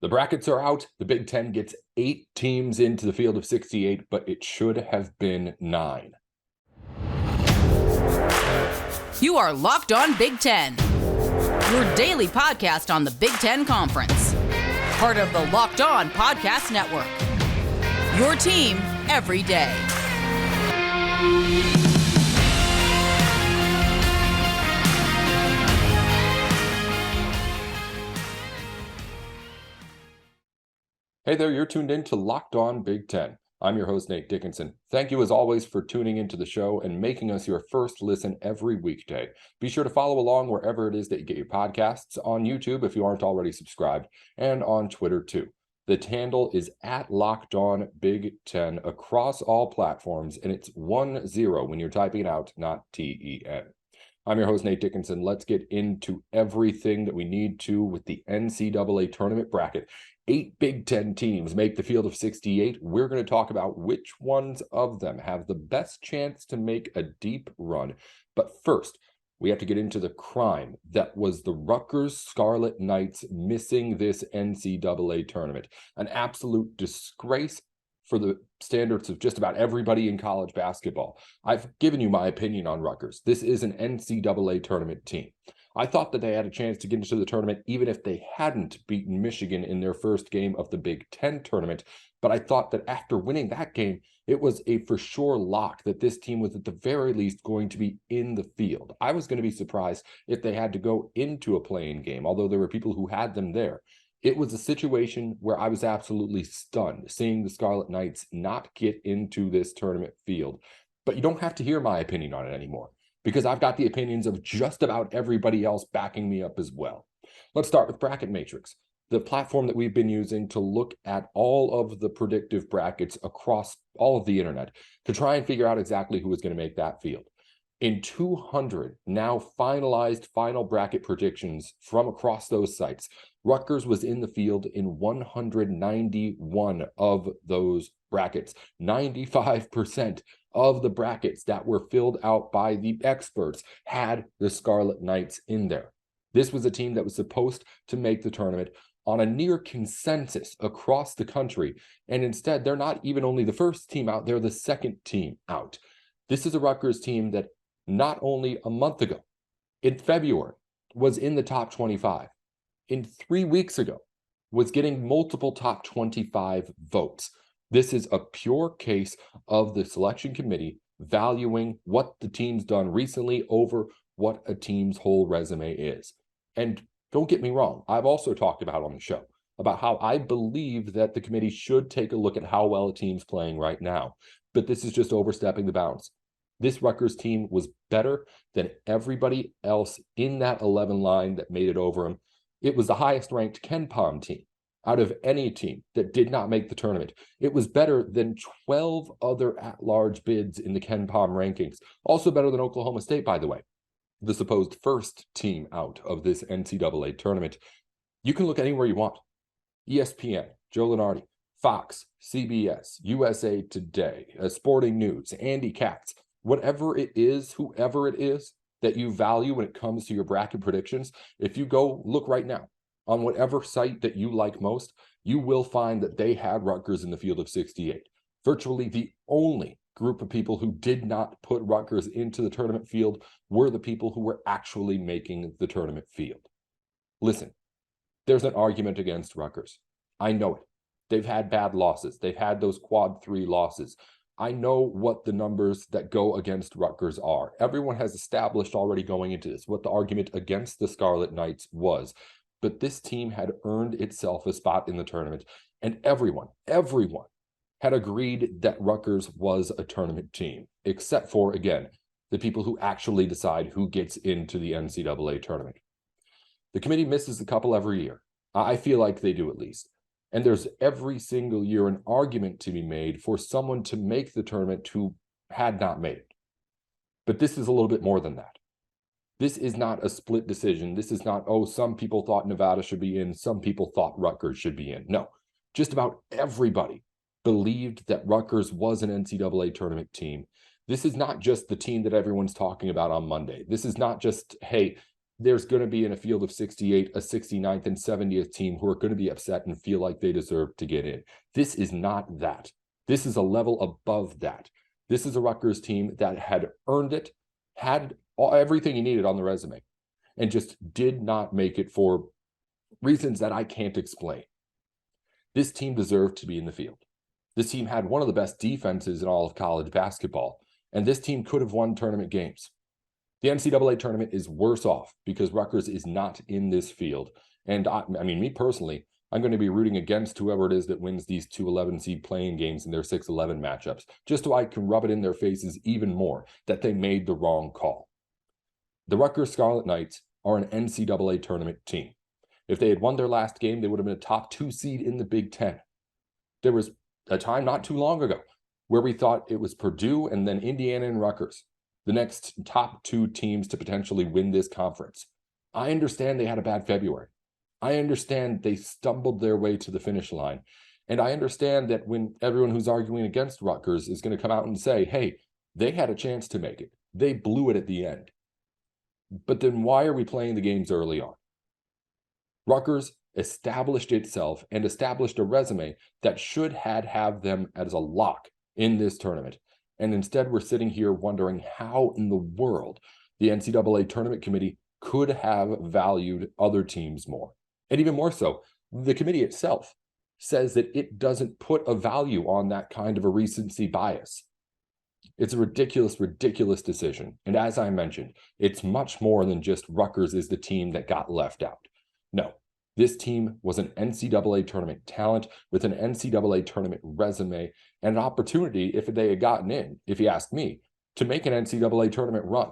The brackets are out. The Big Ten gets 8 teams into the field of 68, but it should have been 9. You are Locked On Big Ten, your daily podcast on the Big Ten Conference. Part of the Locked On Podcast Network. Your team every day. Hey there, you're tuned in to Locked On Big Ten. I'm your host, Nate Dickinson. Thank you as always for tuning into the show and making us your first listen every weekday. Be sure to follow along wherever it is that you get your podcasts, on YouTube if you aren't already subscribed, and on Twitter too. The handle is at Locked On Big Ten across all platforms, and it's 10 when you're typing it out, not TEN. I'm your host, Nate Dickinson. Let's get into everything that we need to with the NCAA Tournament bracket. 8 Big Ten teams make the field of 68. We're going to talk about which ones of them have the best chance to make a deep run. But first, we have to get into the crime that was the Rutgers Scarlet Knights missing this NCAA tournament. An absolute disgrace for the standards of just about everybody in college basketball. I've given you my opinion on Rutgers. This is an NCAA tournament team. I thought that they had a chance to get into the tournament even if they hadn't beaten Michigan in their first game of the Big Ten tournament. But I thought that after winning that game, it was a for sure lock that this team was at the very least going to be in the field. I was going to be surprised if they had to go into a play-in game, although there were people who had them there. It was a situation where I was absolutely stunned seeing the Scarlet Knights not get into this tournament field. But you don't have to hear my opinion on it anymore, because I've got the opinions of just about everybody else backing me up as well. Let's start with Bracket Matrix, the platform that we've been using to look at all of the predictive brackets across all of the internet to try and figure out exactly who is going to make that field. In 200 now finalized final bracket predictions from across those sites, Rutgers was in the field in 191 of those brackets. 95% of the brackets that were filled out by the experts had the Scarlet Knights in there. This was a team that was supposed to make the tournament on a near consensus across the country, and instead they're not even only the first team out, they're the second team out. This is a Rutgers team that not only a month ago, in February, was in the top 25. In 3 weeks ago, was getting multiple top 25 votes. This is a pure case of the selection committee valuing what the team's done recently over what a team's whole resume is. And don't get me wrong, I've also talked about on the show about how I believe that the committee should take a look at how well a team's playing right now. But this is just overstepping the bounds. This Rutgers team was better than everybody else in that 11 line that made it over them. It was the highest ranked KenPom team out of any team that did not make the tournament. It was better than 12 other at-large bids in the KenPom rankings. Also better than Oklahoma State, by the way, the supposed first team out of this NCAA tournament. You can look anywhere you want. ESPN, Joe Lunardi, Fox, CBS, USA Today, Sporting News, Andy Katz. Whatever it is, whoever it is that you value when it comes to your bracket predictions, if you go look right now on whatever site that you like most, you will find that they had Rutgers in the field of 68. Virtually the only group of people who did not put Rutgers into the tournament field were the people who were actually making the tournament field. Listen, there's an argument against Rutgers. I know it. They've had bad losses. They've had those quad 3 losses. I know what the numbers that go against Rutgers are. Everyone has established already going into this what the argument against the Scarlet Knights was. But this team had earned itself a spot in the tournament, and everyone had agreed that Rutgers was a tournament team, except for, again, the people who actually decide who gets into the NCAA tournament. The committee misses a couple every year. I feel like they do at least. And there's every single year an argument to be made for someone to make the tournament who had not made it. But this is a little bit more than that. This is not a split decision. This is not, oh, some people thought Nevada should be in, some people thought Rutgers should be in. No, just about everybody believed that Rutgers was an NCAA tournament team. This is not just the team that everyone's talking about on Monday. This is not just, hey, there's going to be in a field of 68, a 69th and 70th team who are going to be upset and feel like they deserve to get in. This is not that. This is a level above that. This is a Rutgers team that had earned it, had everything he needed on the resume, and just did not make it for reasons that I can't explain. This team deserved to be in the field. This team had one of the best defenses in all of college basketball, and this team could have won tournament games. The NCAA tournament is worse off because Rutgers is not in this field. And I mean, me personally, I'm going to be rooting against whoever it is that wins these 2 11-seed playing games in their 6-11 matchups, just so I can rub it in their faces even more that they made the wrong call. The Rutgers Scarlet Knights are an NCAA tournament team. If they had won their last game, they would have been a top 2 seed in the Big Ten. There was a time not too long ago where we thought it was Purdue and then Indiana and Rutgers, the next top 2 teams to potentially win this conference. I understand they had a bad February. I understand they stumbled their way to the finish line. And I understand that when everyone who's arguing against Rutgers is going to come out and say, hey, they had a chance to make it. They blew it at the end. But then why are we playing the games early on? Rutgers established itself and established a resume that should have them as a lock in this tournament. And instead, we're sitting here wondering how in the world the NCAA Tournament Committee could have valued other teams more. And even more so, the committee itself says that it doesn't put a value on that kind of a recency bias. It's a ridiculous, ridiculous decision. And as I mentioned, it's much more than just Rutgers is the team that got left out. No, this team was an NCAA tournament talent with an NCAA tournament resume and an opportunity, if they had gotten in, if you ask me, to make an NCAA tournament run.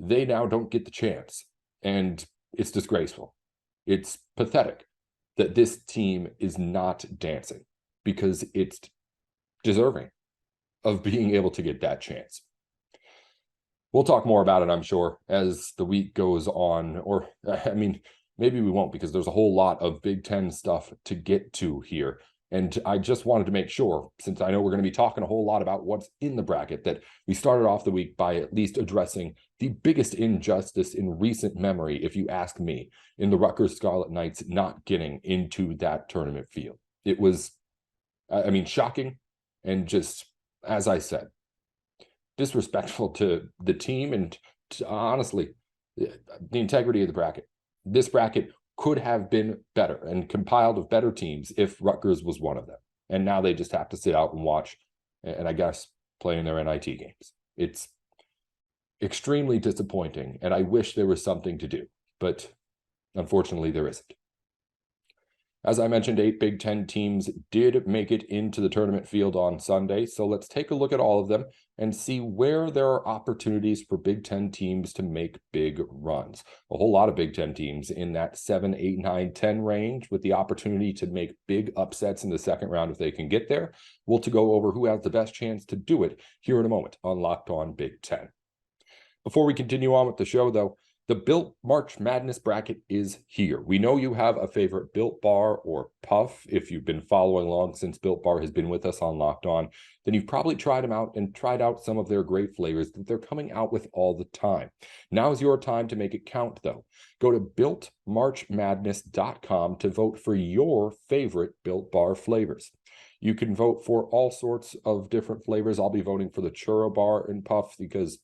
They now don't get the chance, and it's disgraceful. It's pathetic that this team is not dancing because it's deserving of being able to get that chance. We'll talk more about it, I'm sure, as the week goes on, or I mean, maybe we won't because there's a whole lot of Big Ten stuff to get to here. And I just wanted to make sure, since I know we're going to be talking a whole lot about what's in the bracket, that we started off the week by at least addressing the biggest injustice in recent memory, if you ask me, in the Rutgers Scarlet Knights not getting into that tournament field. It was, I mean, shocking and just, as I said, disrespectful to the team and to, honestly, the integrity of the bracket. This bracket could have been better and compiled of better teams if Rutgers was one of them. And now they just have to sit out and watch and I guess play in their NIT games. It's extremely disappointing and I wish there was something to do, but unfortunately there isn't. As I mentioned, 8 Big Ten teams did make it into the tournament field on Sunday, so let's take a look at all of them and see where there are opportunities for Big Ten teams to make big runs. A whole lot of Big Ten teams in that 7, 8, 9, 10 range with the opportunity to make big upsets in the second round if they can get there. We'll to go over who has the best chance to do it here in a moment on Locked On Big Ten. Before we continue on with the show, though, the Built March Madness bracket is here. We know you have a favorite Built Bar or Puff. If you've been following along since Built Bar has been with us on Locked On, then you've probably tried them out and tried out some of their great flavors that they're coming out with all the time. Now's your time to make it count, though. Go to BuiltMarchMadness.com to vote for your favorite Built Bar flavors. You can vote for all sorts of different flavors. I'll be voting for the Churro Bar and Puff because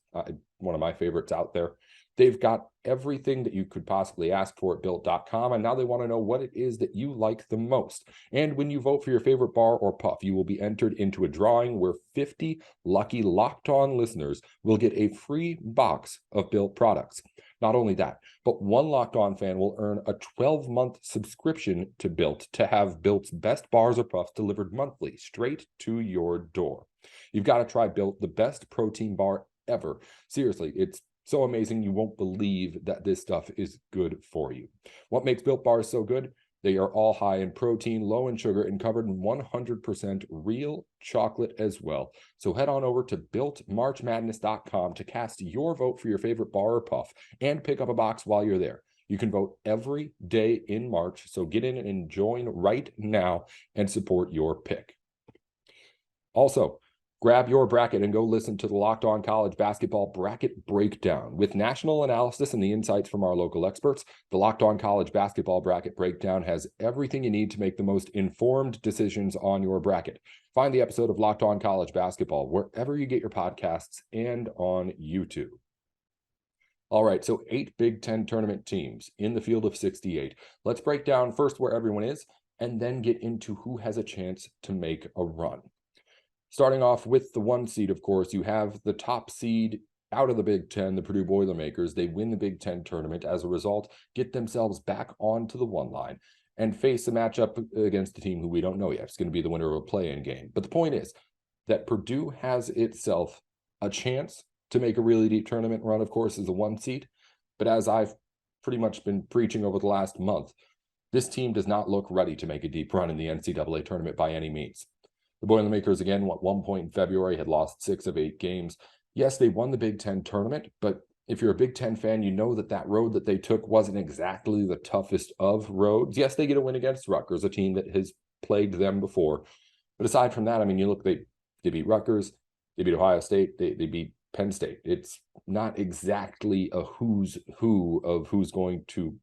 one of my favorites out there. They've got everything that you could possibly ask for at Built.com, and now they want to know what it is that you like the most. And when you vote for your favorite bar or puff, you will be entered into a drawing where 50 lucky Locked On listeners will get a free box of Built products. Not only that, but one Locked On fan will earn a 12-month subscription to Built to have Built's best bars or puffs delivered monthly straight to your door. You've got to try Built, the best protein bar ever. Seriously, it's so amazing you won't believe that this stuff is good for you. What makes Built bars so good? They are all high in protein, low in sugar, and covered in 100% real chocolate as well. So head on over to BuiltMarchMadness.com to cast your vote for your favorite bar or puff and pick up a box while you're there. You can vote every day in March, so get in and join right now and support your pick. Also, Grab your bracket and go listen to the Locked On College Basketball Bracket Breakdown. With national analysis and the insights from our local experts, the Locked On College Basketball Bracket Breakdown has everything you need to make the most informed decisions on your bracket. Find the episode of Locked On College Basketball wherever you get your podcasts and on YouTube. All right, so 8 Big Ten tournament teams in the field of 68. Let's break down first where everyone is and then get into who has a chance to make a run. Starting off with the 1 seed, of course, you have the top seed out of the Big Ten, the Purdue Boilermakers. They win the Big Ten tournament. As a result, get themselves back onto the 1 line and face a matchup against a team who we don't know yet. It's going to be the winner of a play-in game. But the point is that Purdue has itself a chance to make a really deep tournament run, of course, as a 1 seed. But as I've pretty much been preaching over the last month, this team does not look ready to make a deep run in the NCAA tournament by any means. The Boilermakers, again, at one point in February, had lost 6 of 8 games. Yes, they won the Big Ten tournament, but if you're a Big Ten fan, you know that that road that they took wasn't exactly the toughest of roads. Yes, they get a win against Rutgers, a team that has plagued them before. But aside from that, I mean, you look, they beat Rutgers, they beat Ohio State, they beat Penn State. It's not exactly a who's who of who's going to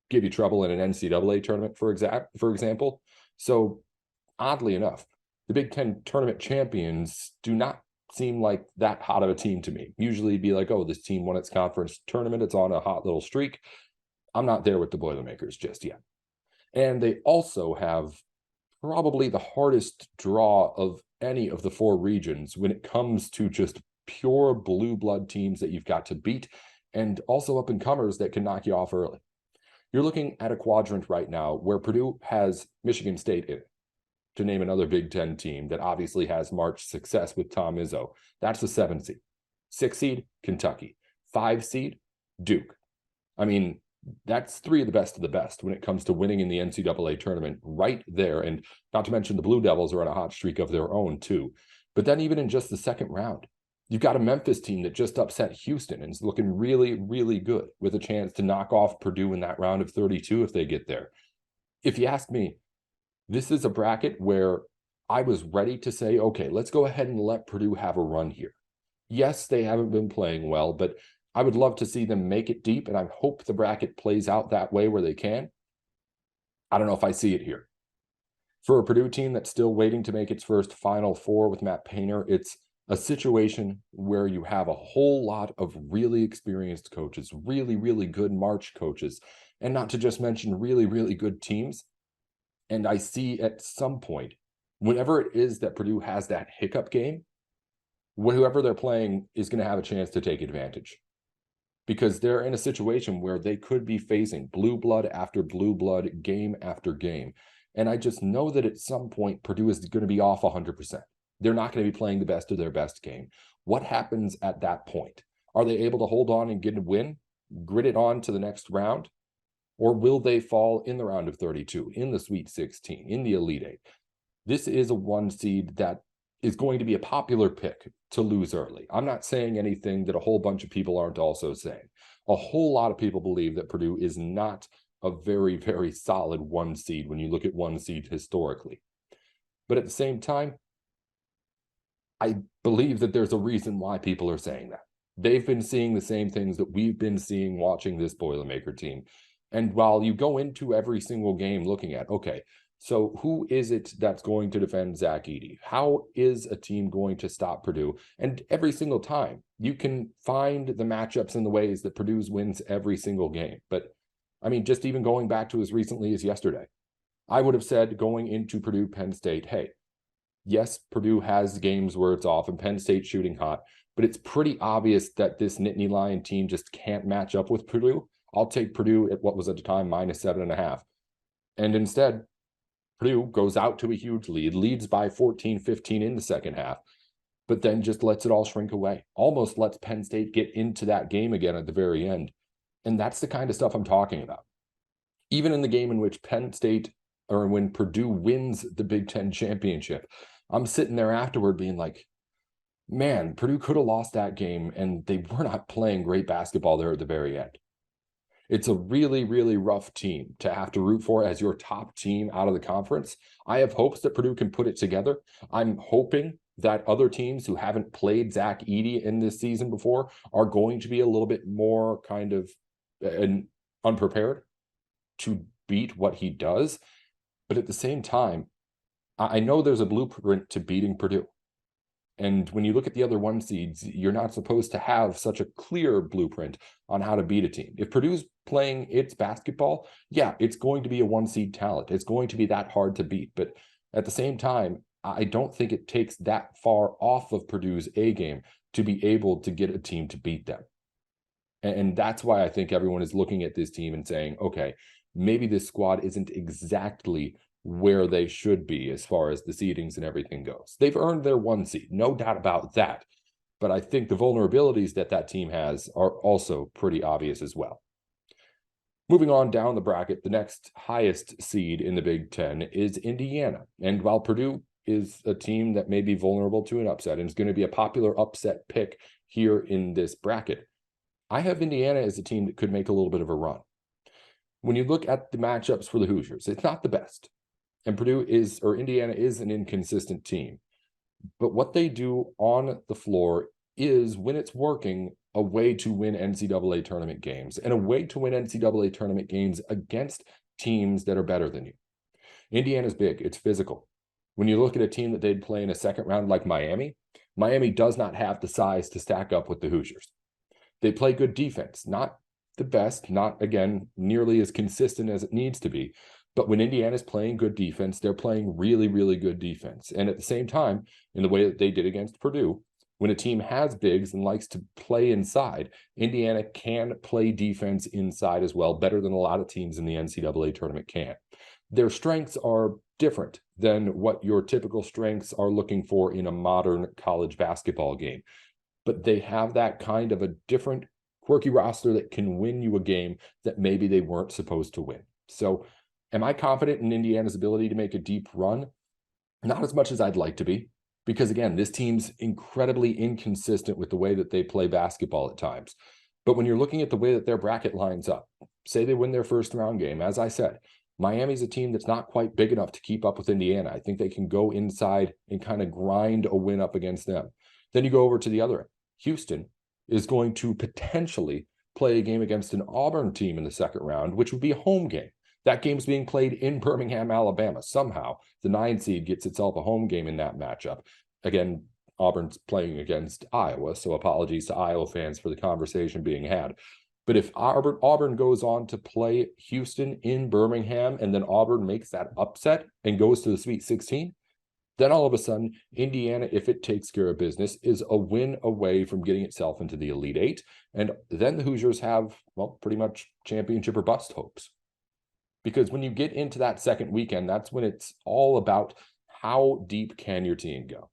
give you trouble in an NCAA tournament, for example. So oddly enough, the Big Ten tournament champions do not seem like that hot of a team to me. Usually be like, oh, this team won its conference tournament. It's on a hot little streak. I'm not there with the Boilermakers just yet. And they also have probably the hardest draw of any of the 4 regions when it comes to just pure blue blood teams that you've got to beat, and also up-and-comers that can knock you off early. You're looking at a quadrant right now where Purdue has Michigan State in it, to name another Big Ten team that obviously has March success with Tom Izzo. That's the 7 seed. 6 seed, Kentucky. 5 seed, Duke. I mean, that's 3 of the best when it comes to winning in the NCAA tournament right there. And not to mention the Blue Devils are on a hot streak of their own too. But then even in just the second round, you've got a Memphis team that just upset Houston and is looking really, really good with a chance to knock off Purdue in that round of 32 if they get there. If you ask me, this is a bracket where I was ready to say, okay, let's go ahead and let Purdue have a run here. Yes, they haven't been playing well, but I would love to see them make it deep, and I hope the bracket plays out that way where they can. I don't know if I see it here. For a Purdue team that's still waiting to make its first Final Four with Matt Painter, it's a situation where you have a whole lot of really experienced coaches, really, really good March coaches, and not to just mention really, really good teams. And I see at some point, whenever it is that Purdue has that hiccup game, whoever they're playing is going to have a chance to take advantage. Because they're in a situation where they could be facing blue blood after blue blood, game after game. And I just know that at some point, Purdue is going to be off 100%. They're not going to be playing the best of their best game. What happens at that point? Are they able to hold on and get a win, grit it on to the next round? Or will they fall in the round of 32, in the Sweet 16, in the Elite 8? This is a 1 seed that is going to be a popular pick to lose early. I'm not saying anything that a whole bunch of people aren't also saying. A whole lot of people believe that Purdue is not a very, very solid 1 seed when you look at 1 seed historically. But at the same time, I believe that there's a reason why people are saying that. They've been seeing the same things that we've been seeing watching this Boilermaker team. And while you go into every single game looking at, okay, so who is it that's going to defend Zach Edey? How is a team going to stop Purdue? And every single time, you can find the matchups and the ways that Purdue wins every single game. But, I mean, just even going back to as recently as yesterday, I would have said going into Purdue Penn State, hey, yes, Purdue has games where it's off and Penn State's shooting hot, but it's pretty obvious that this Nittany Lion team just can't match up with Purdue. I'll take Purdue at what was at the time -7.5. And instead, Purdue goes out to a huge lead, leads by 14-15 in the second half, but then just lets it all shrink away. Almost lets Penn State get into that game again at the very end. And that's the kind of stuff I'm talking about. Even in the game in which Penn State, or when Purdue wins the Big Ten championship, I'm sitting there afterward being like, man, Purdue could have lost that game and they were not playing great basketball there at the very end. It's a really, really rough team to have to root for as your top team out of the conference. I have hopes that Purdue can put it together. I'm hoping that other teams who haven't played Zach Edey in this season before are going to be a little bit more kind of unprepared to beat what he does. But at the same time, I know there's a blueprint to beating Purdue. And when you look at the other 1 seeds, you're not supposed to have such a clear blueprint on how to beat a team. If Purdue's playing its basketball, yeah, it's going to be a 1 seed talent. It's going to be that hard to beat. But at the same time, I don't think it takes that far off of Purdue's A game to be able to get a team to beat them. And that's why I think everyone is looking at this team and saying, okay, maybe this squad isn't exactly where they should be as far as the seedings and everything goes. They've earned their 1 seed, no doubt about that. But I think the vulnerabilities that team has are also pretty obvious as well. Moving on down the bracket, the next highest seed in the Big Ten is Indiana. And while Purdue is a team that may be vulnerable to an upset and is going to be a popular upset pick here in this bracket, I have Indiana as a team that could make a little bit of a run. When you look at the matchups for the Hoosiers, it's not the best. And Indiana is an inconsistent team. But what they do on the floor is, when it's working, a way to win NCAA tournament games, and a way to win NCAA tournament games against teams that are better than you. Indiana's big. It's physical. When you look at a team that they'd play in a second round like Miami, Miami does not have the size to stack up with the Hoosiers. They play good defense, not the best, not, again, nearly as consistent as it needs to be. But when Indiana's playing good defense, they're playing really, really good defense. And at the same time, in the way that they did against Purdue, when a team has bigs and likes to play inside, Indiana can play defense inside as well, better than a lot of teams in the NCAA tournament can. Their strengths are different than what your typical strengths are looking for in a modern college basketball game. But they have that kind of a different, quirky roster that can win you a game that maybe they weren't supposed to win. So, am I confident in Indiana's ability to make a deep run? Not as much as I'd like to be, because again, this team's incredibly inconsistent with the way that they play basketball at times. But when you're looking at the way that their bracket lines up, say they win their first round game, as I said, Miami's a team that's not quite big enough to keep up with Indiana. I think they can go inside and kind of grind a win up against them. Then you go over to the other end. Houston is going to potentially play a game against an Auburn team in the second round, which would be a home game. That game's being played in Birmingham, Alabama. Somehow, the 9 seed gets itself a home game in that matchup. Again, Auburn's playing against Iowa, so apologies to Iowa fans for the conversation being had. But if Auburn goes on to play Houston in Birmingham, and then Auburn makes that upset and goes to the Sweet 16, then all of a sudden, Indiana, if it takes care of business, is a win away from getting itself into the Elite Eight. And then the Hoosiers have, well, pretty much championship or bust hopes. Because when you get into that second weekend, that's when it's all about how deep can your team go.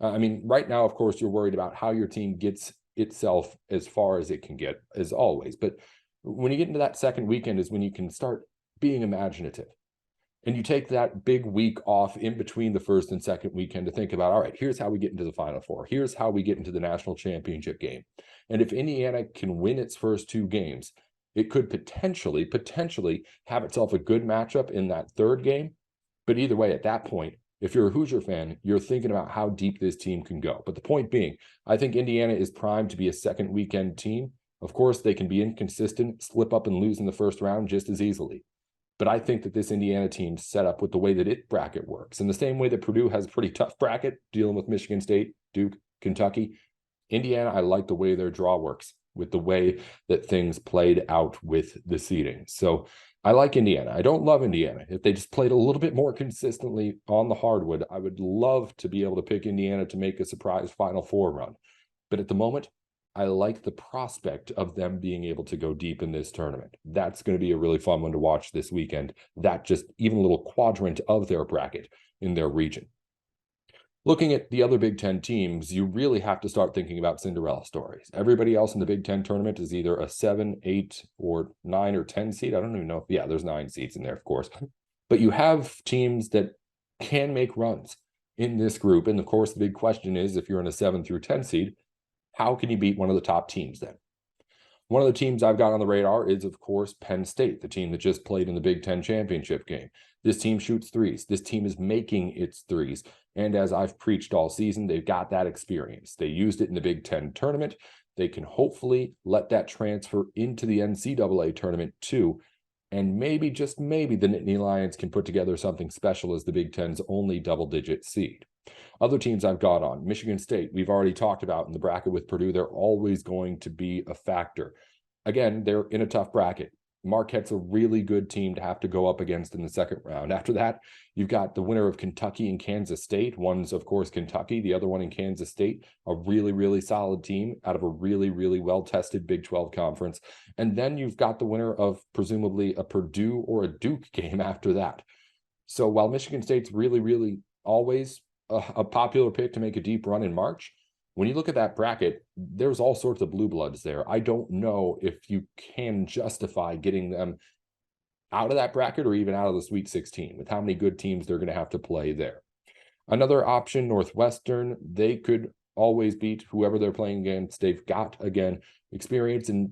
I mean, right now, of course, you're worried about how your team gets itself as far as it can get, as always. But when you get into that second weekend is when you can start being imaginative. And you take that big week off in between the first and second weekend to think about, all right, here's how we get into the Final Four. Here's how we get into the national championship game. And if Indiana can win its first 2 games, it could potentially have itself a good matchup in that third game. But either way, at that point, if you're a Hoosier fan, you're thinking about how deep this team can go. But the point being, I think Indiana is primed to be a second weekend team. Of course, they can be inconsistent, slip up and lose in the first round just as easily. But I think that this Indiana team's set up with the way that its bracket works. In the same way that Purdue has a pretty tough bracket dealing with Michigan State, Duke, Kentucky, Indiana, I like the way their draw works with the way that things played out with the seeding. So I like Indiana. I don't love Indiana. If they just played a little bit more consistently on the hardwood, I would love to be able to pick Indiana to make a surprise Final Four run. But at the moment, I like the prospect of them being able to go deep in this tournament. That's going to be a really fun one to watch this weekend. That just even a little quadrant of their bracket in their region. Looking at the other Big Ten teams, you really have to start thinking about Cinderella stories. Everybody else in the Big Ten tournament is either a 7, 8, or 9 or 10 seed. I don't even know. Yeah, there's 9 seeds in there, of course. But you have teams that can make runs in this group. And of course, the big question is, if you're in a 7 through 10 seed, how can you beat one of the top teams then? One of the teams I've got on the radar is, of course, Penn State, the team that just played in the Big Ten championship game. This team shoots threes. This team is making its threes. And as I've preached all season, they've got that experience. They used it in the Big Ten tournament. They can hopefully let that transfer into the NCAA tournament too. And maybe, just maybe, the Nittany Lions can put together something special as the Big Ten's only double-digit seed. Other teams I've got on, Michigan State, we've already talked about in the bracket with Purdue. They're always going to be a factor. Again, they're in a tough bracket. Marquette's a really good team to have to go up against in the second round. After that, you've got the winner of Kentucky and Kansas State. One's, of course, Kentucky. The other one in Kansas State, a really, really solid team out of a really, really well-tested Big 12 conference. And then you've got the winner of presumably a Purdue or a Duke game after that. So while Michigan State's really, really always a popular pick to make a deep run in March, when you look at that bracket, there's all sorts of blue bloods there. I don't know if you can justify getting them out of that bracket or even out of the Sweet 16 with how many good teams they're going to have to play there. Another option, Northwestern, they could always beat whoever they're playing against. They've got, again, experience, and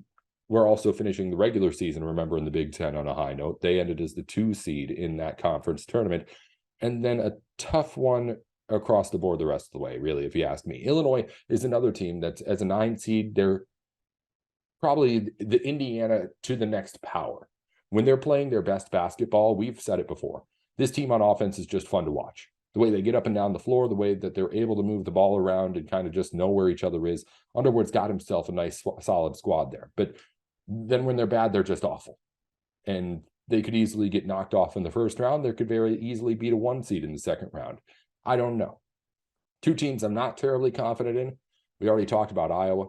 we're also finishing the regular season, remember, in the Big Ten on a high note. They ended as the 2 seed in that conference tournament. And then a tough one across the board the rest of the way, really, if you ask me. Illinois is another team that's, as a 9 seed, they're probably the Indiana to the next power. When they're playing their best basketball, we've said it before, this team on offense is just fun to watch. The way they get up and down the floor, the way that they're able to move the ball around and kind of just know where each other is. Underwood's got himself a nice, solid squad there. But then when they're bad, they're just awful. And they could easily get knocked off in the first round. They could very easily beat a 1 seed in the second round. I don't know. 2 teams I'm not terribly confident in. We already talked about Iowa.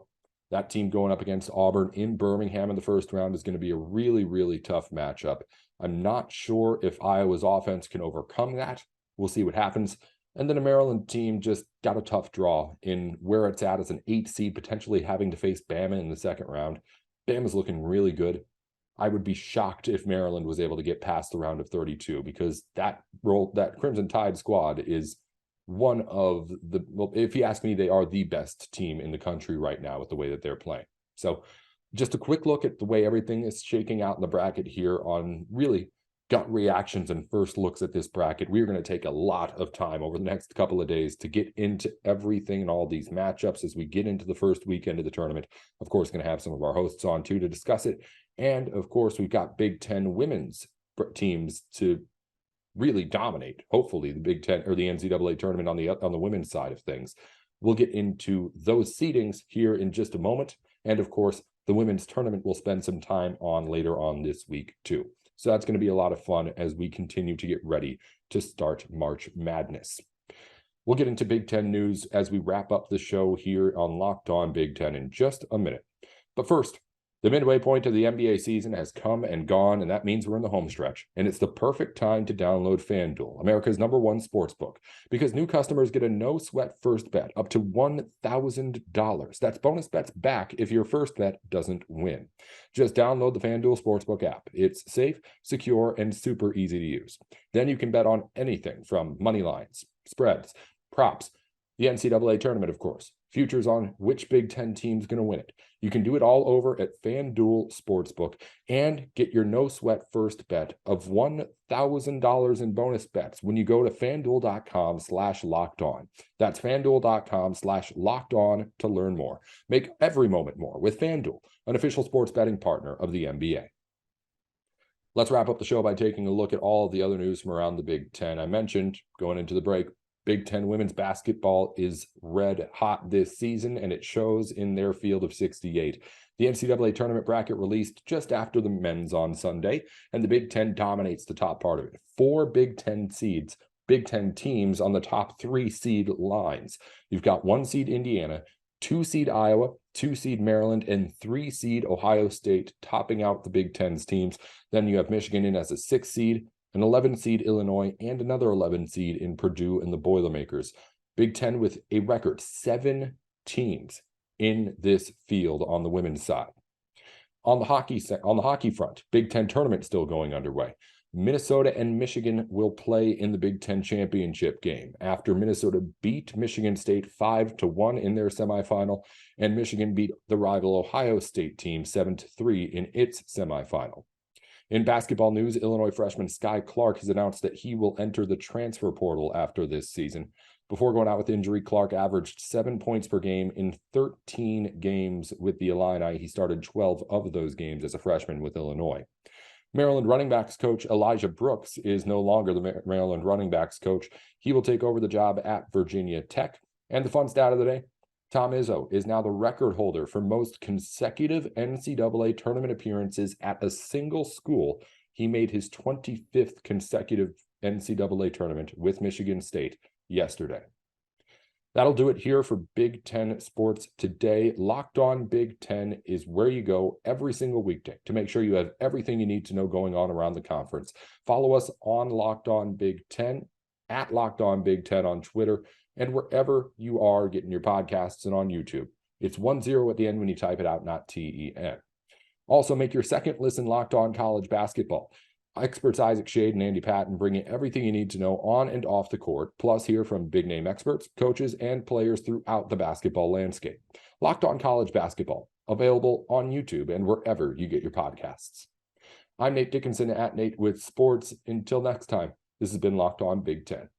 That team going up against Auburn in Birmingham in the first round is going to be a really, really tough matchup. I'm not sure if Iowa's offense can overcome that. We'll see what happens. And then a Maryland team just got a tough draw in where it's at as an 8 seed, potentially having to face Bama in the second round. Bama's looking really good. I would be shocked if Maryland was able to get past the round of 32, because that Crimson Tide squad is one of the, well, if you ask me, they are the best team in the country right now with the way that they're playing. So just a quick look at the way everything is shaking out in the bracket here on really gut reactions and first looks at this bracket. We're going to take a lot of time over the next couple of days to get into everything and all these matchups as we get into the first weekend of the tournament. Of course, going to have some of our hosts on too to discuss it. And of course, we've got Big Ten women's teams to really dominate, hopefully, the Big Ten or the NCAA tournament on the women's side of things. We'll get into those seedings here in just a moment. And of course, the women's tournament we'll spend some time on later on this week too. So that's going to be a lot of fun as we continue to get ready to start March Madness. We'll get into Big Ten news as we wrap up the show here on Locked On Big Ten in just a minute. But first, the midway point of the NBA season has come and gone, and that means we're in the home stretch. And it's the perfect time to download FanDuel, America's #1 sportsbook, because new customers get a no-sweat first bet up to $1,000. That's bonus bets back if your first bet doesn't win. Just download the FanDuel Sportsbook app. It's safe, secure, and super easy to use. Then you can bet on anything from money lines, spreads, props, the NCAA tournament, of course, futures on which Big Ten team's going to win it. You can do it all over at FanDuel Sportsbook and get your no-sweat first bet of $1,000 in bonus bets when you go to FanDuel.com/lockedon. That's FanDuel.com/lockedon to learn more. Make every moment more with FanDuel, an official sports betting partner of the NBA. Let's wrap up the show by taking a look at all of the other news from around the Big Ten. I mentioned going into the break, Big Ten women's basketball is red hot this season, and it shows in their field of 68. The NCAA tournament bracket released just after the men's on Sunday, and the Big Ten dominates the top part of it. 4 Big Ten seeds, Big Ten teams on the top 3 seed lines. You've got 1 seed Indiana, 2 seed Iowa, 2 seed Maryland, and 3 seed Ohio State topping out the Big Ten's teams. Then you have Michigan in as a 6 seed, an 11 seed Illinois, and another 11 seed in Purdue and the Boilermakers. Big Ten with a record 7 teams in this field on the women's side. On the hockey front, Big Ten tournament still going underway. Minnesota and Michigan will play in the Big Ten championship game after Minnesota beat Michigan State 5-1 in their semifinal, and Michigan beat the rival Ohio State team 7-3 in its semifinal. In basketball news, Illinois freshman Sky Clark has announced that he will enter the transfer portal after this season. Before going out with injury, Clark averaged 7 points per game in 13 games with the Illini. He started 12 of those games as a freshman with Illinois. Maryland running backs coach Elijah Brooks is no longer the Maryland running backs coach. He will take over the job at Virginia Tech. And the fun stat of the day, Tom Izzo is now the record holder for most consecutive NCAA tournament appearances at a single school. He made his 25th consecutive NCAA tournament with Michigan State yesterday. That'll do it here for Big Ten Sports today. Locked On Big Ten is where you go every single weekday to make sure you have everything you need to know going on around the conference. Follow us on Locked On Big Ten, at Locked On Big Ten on Twitter, and wherever you are getting your podcasts and on YouTube. It's 10 at the end when you type it out, not TEN. Also, make your second listen Locked On College Basketball. Experts Isaac Shade and Andy Patton bring you everything you need to know on and off the court, plus hear from big-name experts, coaches, and players throughout the basketball landscape. Locked On College Basketball, available on YouTube and wherever you get your podcasts. I'm Nate Dickinson at Nate with Sports. Until next time, this has been Locked On Big Ten.